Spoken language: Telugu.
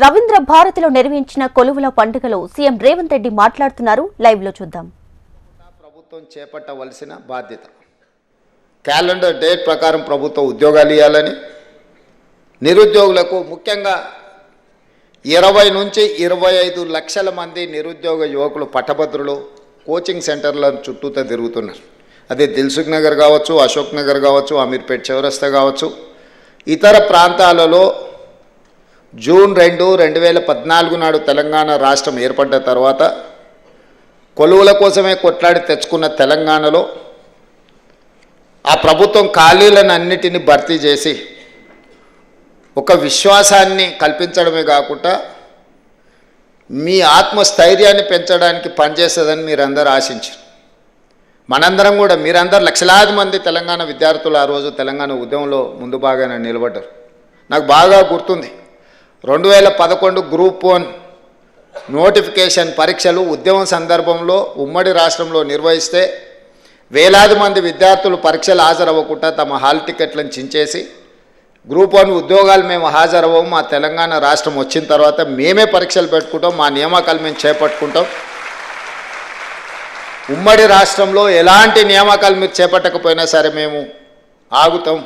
రవీంద్ర భారతిలో నిర్వహించిన కొలువుల పండుగలో సీఎం రేవంత్ రెడ్డి మాట్లాడుతున్నారు. లైవ్ లో చూద్దాం. ప్రభుత్వం చేపట్టవలసిన బాధ్యత క్యాలెండర్ డేట్ ప్రకారం ప్రభుత్వ ఉద్యోగాలు ఇవ్వాలని, నిరుద్యోగులకు ముఖ్యంగా 20 నుంచి 25 లక్షల మంది నిరుద్యోగ యువకులు పట్టభద్రులు కోచింగ్ సెంటర్ల చుట్టూతో తిరుగుతున్నారు. అదే దిల్సుఖ్ నగర్ కావచ్చు, అశోక్ నగర్ కావచ్చు, అమీర్పేట్ చౌరస్తా కావచ్చు, ఇతర ప్రాంతాలలో జూన్ 2, 2014 నాడు తెలంగాణ రాష్ట్రం ఏర్పడ్డ తర్వాత కొలువుల కోసమే కొట్లాడి తెచ్చుకున్న తెలంగాణలో ఆ ప్రభుత్వం ఖాళీలను అన్నిటిని భర్తీ చేసి ఒక విశ్వాసాన్ని కల్పించడమే కాకుండా మీ ఆత్మస్థైర్యాన్ని పెంచడానికి పనిచేస్తుందని మీరందరూ ఆశించారు. మనందరం కూడా, మీరందరూ లక్షలాది మంది తెలంగాణ విద్యార్థులు ఆ రోజు తెలంగాణ ఉద్యమంలో ముందు బాగానే నిలబడ్డారు. నాకు బాగా గుర్తుంది, 2011 గ్రూప్ 1 నోటిఫికేషన్ పరీక్షలు ఉద్యమం సందర్భంలో ఉమ్మడి రాష్ట్రంలో నిర్వహిస్తే వేలాది మంది విద్యార్థులు పరీక్షలు హాజరవ్వకుండా తమ హాల్ టికెట్లను చించేసి గ్రూప్ 1 ఉద్యోగాలు మేము హాజరవ్వము, మా తెలంగాణ రాష్ట్రం వచ్చిన తర్వాత మేమే పరీక్షలు పెట్టుకుంటాం, మా నియామకాలు మేము చేపట్టుకుంటాం, ఉమ్మడి రాష్ట్రంలో ఎలాంటి నియామకాలు మీరు చేపట్టకపోయినా సరే మేము ఆగుతాం